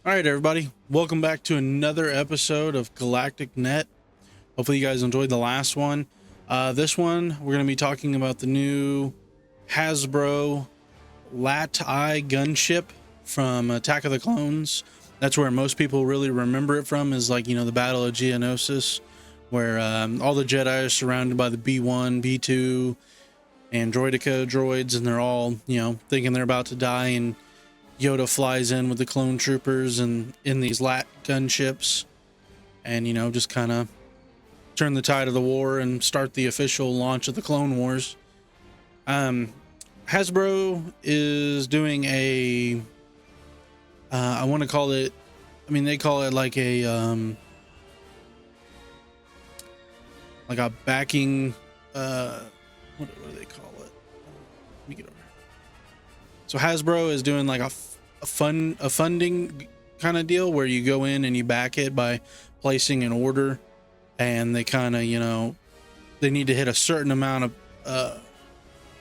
All right, everybody, welcome back to another episode of Galactic Net. Hopefully you guys enjoyed the last one. This one, we're going to be talking about the new Hasbro Laat gunship from Attack of the Clones. That's where most people really remember it from, is like, the Battle of Geonosis, where all the Jedi are surrounded by the B1, B2, and Droideka droids, and they're all, thinking they're about to die, and Yoda flies in with the clone troopers and in these Laat gunships, and just kind of turn the tide of the war and start the official launch of the Clone Wars. Hasbro is doing a I want to call it, they call it like a backing, what do they call it? Let me get over. So Hasbro is doing like a funding kind of deal where you go in and you back it by placing an order, and they kind of, they need to hit a certain amount of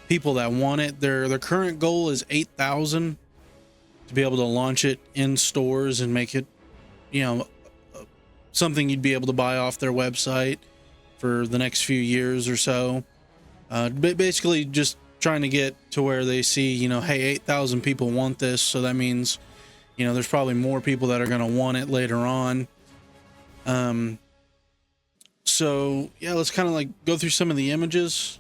people that want it. Their current goal is 8,000 to be able to launch it in stores and make it, something you'd be able to buy off their website for the next few years or so. Basically just trying to get to where they see, hey, 8,000 people want this, so that means, there's probably more people that are going to want it later on. So yeah, let's kind of like go through some of the images.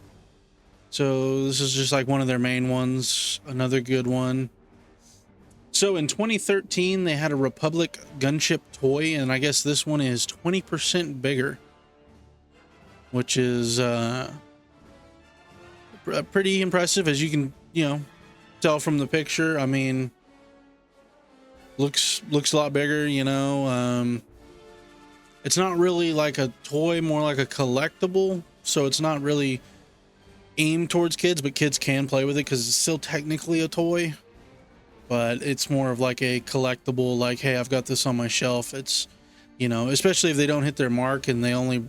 So this is just like one of their main ones, another good one. So in 2013 they had a Republic gunship toy, and I guess this one is 20% bigger, which is pretty impressive, as you can tell from the picture. Looks a lot bigger. It's not really like a toy, more like a collectible, so it's not really aimed towards kids, but kids can play with it because it's still technically a toy, but it's more of like a collectible, like, hey, I've got this on my shelf. It's, especially if they don't hit their mark and they only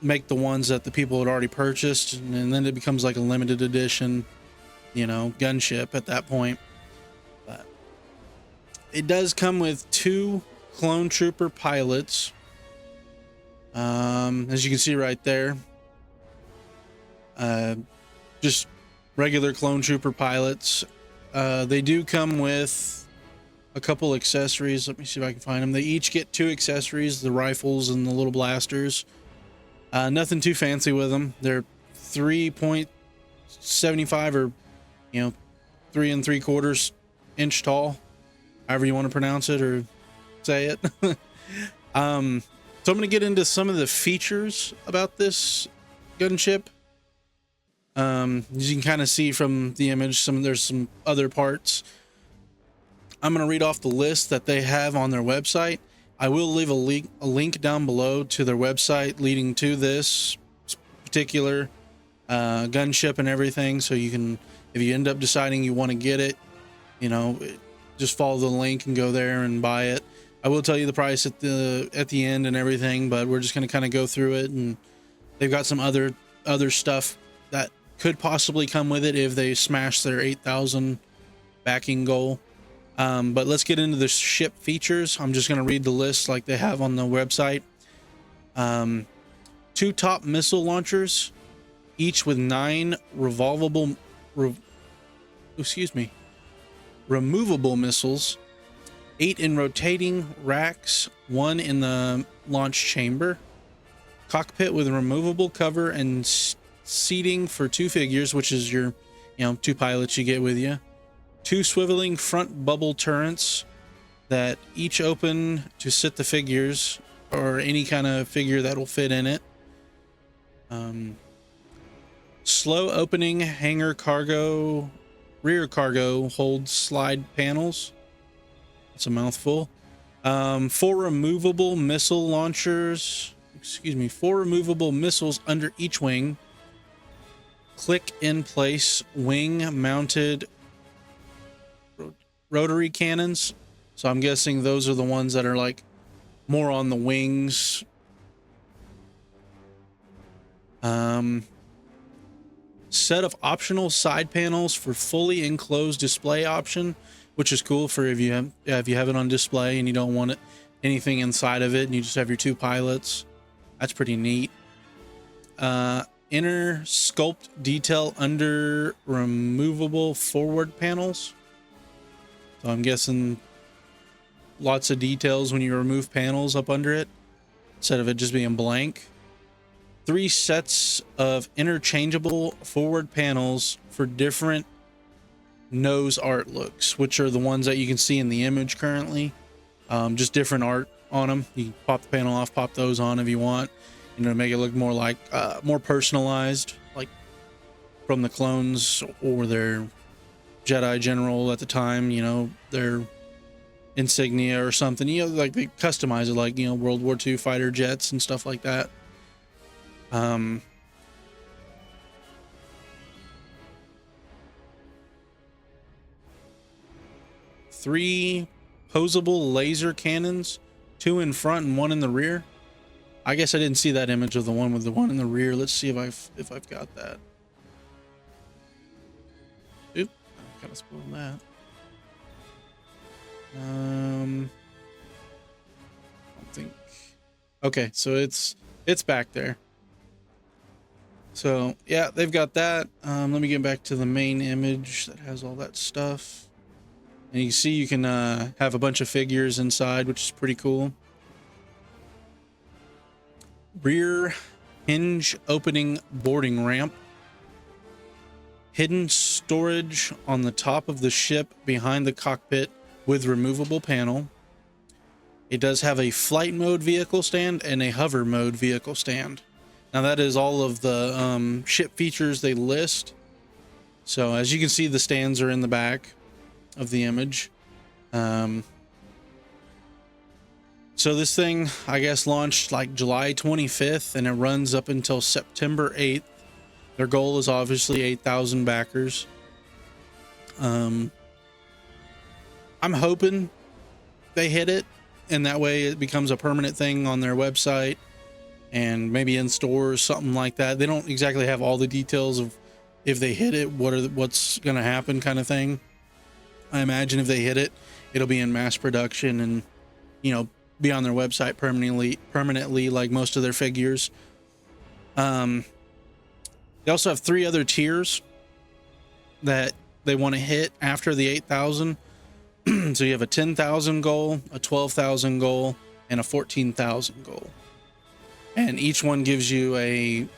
make the ones that the people had already purchased, and then it becomes like a limited edition, gunship at that point. But it does come with 2 clone trooper pilots, as you can see right there. Just regular clone trooper pilots. They do come with a couple accessories. Let me see if I can find them. They each get 2 accessories, the rifles and the little blasters. Nothing too fancy with them. They're 3.75 or 3 3/4 inch tall, however you want to pronounce it or say it. So I'm going to get into some of the features about this gunship. As you can kind of see from the image, there's some other parts. I'm going to read off the list that they have on their website. I will leave a link down below to their website leading to this particular gunship and everything, so you can, if you end up deciding you want to get it, just follow the link and go there and buy it. I will tell you the price at the end and everything, but we're just going to kind of go through it, and they've got some other stuff that could possibly come with it if they smash their 8,000 backing goal. But let's get into the ship features. I'm just going to read the list like they have on the website. 2 top missile launchers, each with 9 removable missiles, 8 in rotating racks, 1 in the launch chamber, cockpit with removable cover and seating for 2 figures, which is your 2 pilots you get with you. 2 swiveling front bubble turrets that each open to sit the figures or any kind of figure that will fit in it. Slow opening hangar rear cargo hold slide panels. That's a mouthful. 4 removable missile launchers. 4 removable missiles under each wing. Click in place wing mounted rotary cannons. So I'm guessing those are the ones that are like more on the wings. Set of optional side panels for fully enclosed display option, which is cool for if you have it on display and you don't want anything inside of it and you just have your two pilots. That's pretty neat. Inner sculpt detail under removable forward panels. So I'm guessing lots of details when you remove panels up under it instead of it just being blank. 3 sets of interchangeable forward panels for different nose art looks, which are the ones that you can see in the image currently. Just different art on them. You can pop the panel off, pop those on if you want, you know, make it look more like more personalized, like from the clones or their Jedi general at the time, you know, their insignia or something, you know, like they customize it like, you know, World War II fighter jets and stuff like that. 3 posable laser cannons, 2 in front and 1 in the rear. I guess I didn't see that image of the one with the one in the rear. Let's see if I've got that. Oop, I kind of spoiled that. I don't think. Okay, so it's back there. So yeah, they've got that. Let me get back to the main image that has all that stuff. And you can see you can have a bunch of figures inside, which is pretty cool. Rear hinge opening boarding ramp. Hidden storage on the top of the ship behind the cockpit with removable panel. It does have a flight mode vehicle stand and a hover mode vehicle stand. Now that is all of the ship features they list. So as you can see, the stands are in the back of the image. So this thing, I guess, launched like July 25th and it runs up until September 8th. Their goal is obviously 8,000 backers. I'm hoping they hit it, and that way it becomes a permanent thing on their website and maybe in stores, something like that. They don't exactly have all the details of if they hit it, what's going to happen kind of thing. I imagine if they hit it, it'll be in mass production and, you know, be on their website permanently like most of their figures. They also have 3 other tiers that they want to hit after the 8,000. So you have a 10,000 goal, a 12,000 goal, and a 14,000 goal. And each one gives you a,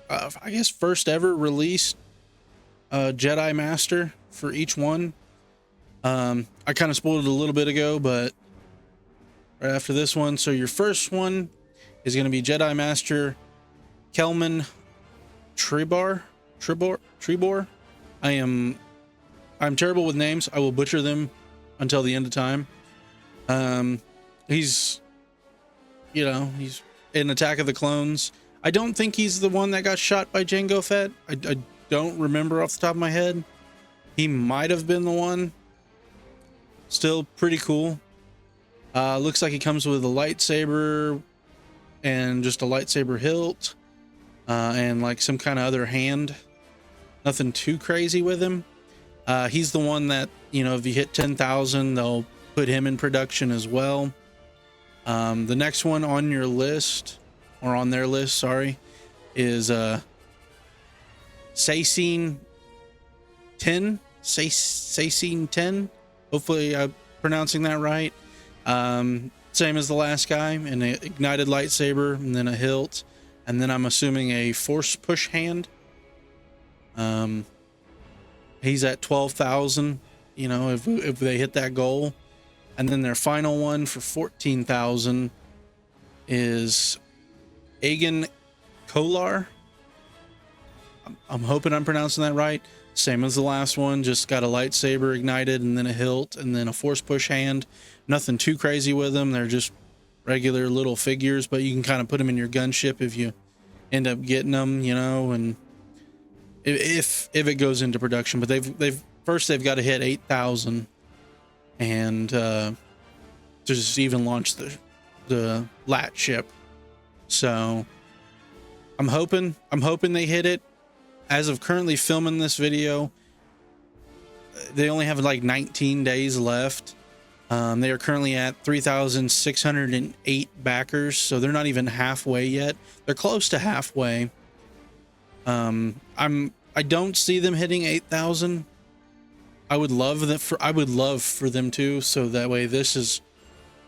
I guess, first ever released Jedi Master for each one. I kind of spoiled it a little bit ago, but right after this one. So your first one is going to be Jedi Master Kelman Trebor. I'm terrible with names. I will butcher them until the end of time. He's in Attack of the Clones. I don't think he's the one that got shot by Jango Fett. I don't remember off the top of my head. He might have been the one. Still pretty cool. Looks like he comes with a lightsaber and just a lightsaber hilt, and like some kind of other hand. Nothing too crazy with him. He's the one that, you know, if you hit 10,000, they'll put him in production as well. The next one on your list, or on their list, sorry, is Sacine 10. Sacine 10. Hopefully I'm pronouncing that right. Same as the last guy, an ignited lightsaber, and then a hilt, and then I'm assuming a force push hand. He's at 12,000, you know, if they hit that goal. And then their final one for 14,000 is Agan Kolar. I'm hoping I'm pronouncing that right. Same as the last one, just got a lightsaber ignited and then a hilt and then a force push hand. Nothing too crazy with them. They're just regular little figures, but you can kind of put them in your gunship if you end up getting them, you know, and if it goes into production. But they've got to hit 8,000 and to just even launch the Laat ship. So I'm hoping they hit it. As of currently filming this video, they only have like 19 days left. They are currently at 3,608 backers, so they're not even halfway yet. They're close to halfway. I don't see them hitting 8,000. I would love for them to, so that way this is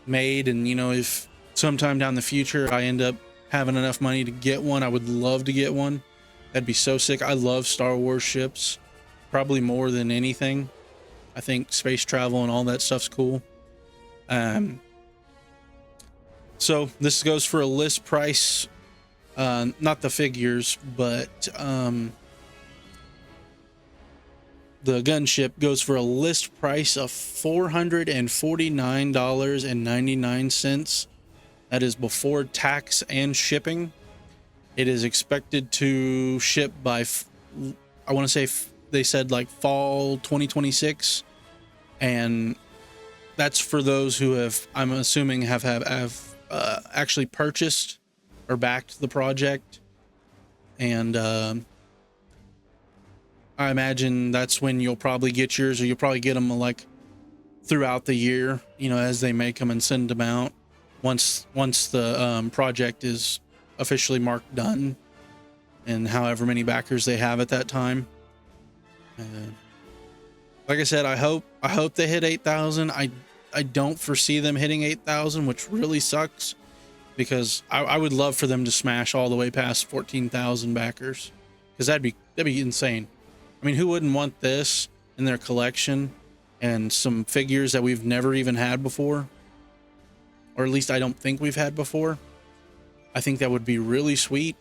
made, and you know, if sometime down the future I end up having enough money to get one, I would love to get one. That'd be so sick. I love Star Wars ships, probably more than anything. I think space travel and all that stuff's cool. So this goes for a list price, not the figures, but the gunship goes for a list price of $449.99. That is before tax and shipping. It is expected to ship by, I want to say they said like fall 2026, and that's for those who have, I'm assuming, have actually purchased or backed the project. And I imagine that's when you'll probably get yours, or you'll probably get them like throughout the year, you know, as they make them and send them out once the project is officially marked done, and however many backers they have at that time. Like I said, I hope they hit 8,000. I don't foresee them hitting 8,000, which really sucks, because I would love for them to smash all the way past 14,000 backers, because that'd be insane. I mean, who wouldn't want this in their collection, and some figures that we've never even had before, or at least I don't think we've had before. I think that would be really sweet.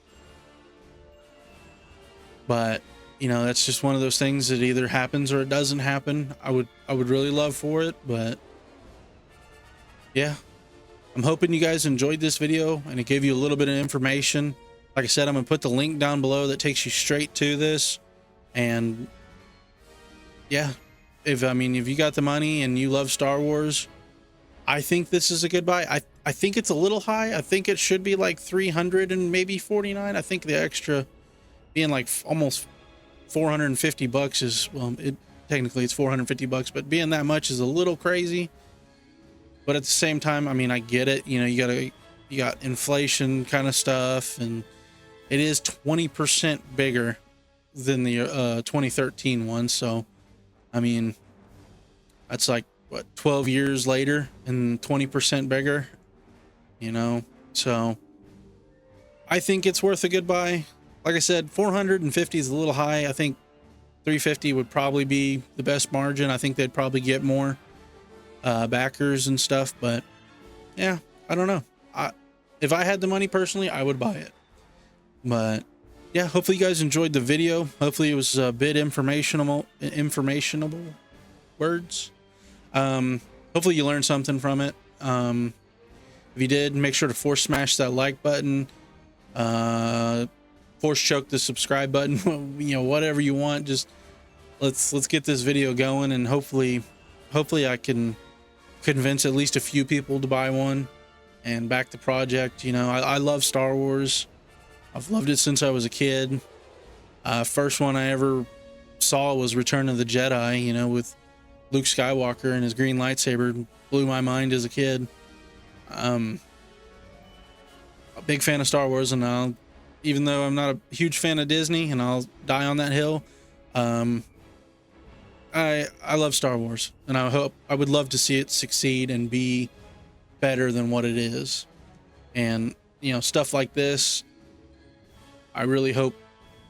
But you know, that's just one of those things that either happens or it doesn't happen. I would really love for it, but yeah, I'm hoping you guys enjoyed this video and it gave you a little bit of information. Like I said, I'm gonna put the link down below that takes you straight to this. And yeah, if you got the money and you love Star Wars, I think this is a good buy. I think it's a little high. I think it should be like 300 and maybe 49. I think the extra being like almost 450 bucks is, well, technically it's 450 bucks, but being that much is a little crazy. But at the same time, I mean, I get it. You know, you got inflation kind of stuff, and it is 20% bigger than the 2013 one. So, I mean, that's like what, 12 years later and 20% bigger, you know. So I think it's worth a good buy. Like I said, 450 is a little high. I think 350 would probably be the best margin. I think they'd probably get more backers and stuff, but yeah, I don't know. If I had the money personally, I would buy it. But yeah, hopefully you guys enjoyed the video. Hopefully it was a bit informational words. Hopefully you learned something from it. If you did, make sure to force smash that like button, force choke the subscribe button, you know, whatever you want. Just let's get this video going, and hopefully I can convince at least a few people to buy one and back the project. You know, I love Star Wars. I've loved it since I was a kid. First one I ever saw was Return of the Jedi, you know, with Luke Skywalker and his green lightsaber. Blew my mind as a kid. A big fan of Star Wars, and even though I'm not a huge fan of Disney, and I'll die on that hill, I love Star Wars, and I would love to see it succeed and be better than what it is. And you know, stuff like this, I really hope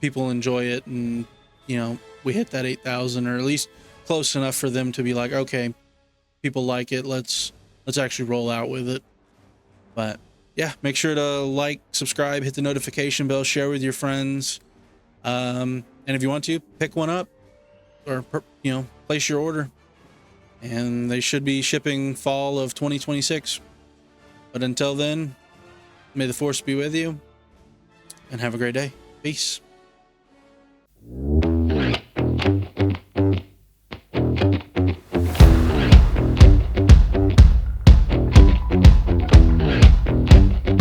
people enjoy it, and you know, we hit that 8,000, or at least close enough for them to be like, okay, people like it, let's actually roll out with it. But yeah, make sure to like, subscribe, hit the notification bell, share with your friends, and if you want to, pick one up, or you know, place your order, and they should be shipping fall of 2026. But until then, may the force be with you, and have a great day. Peace.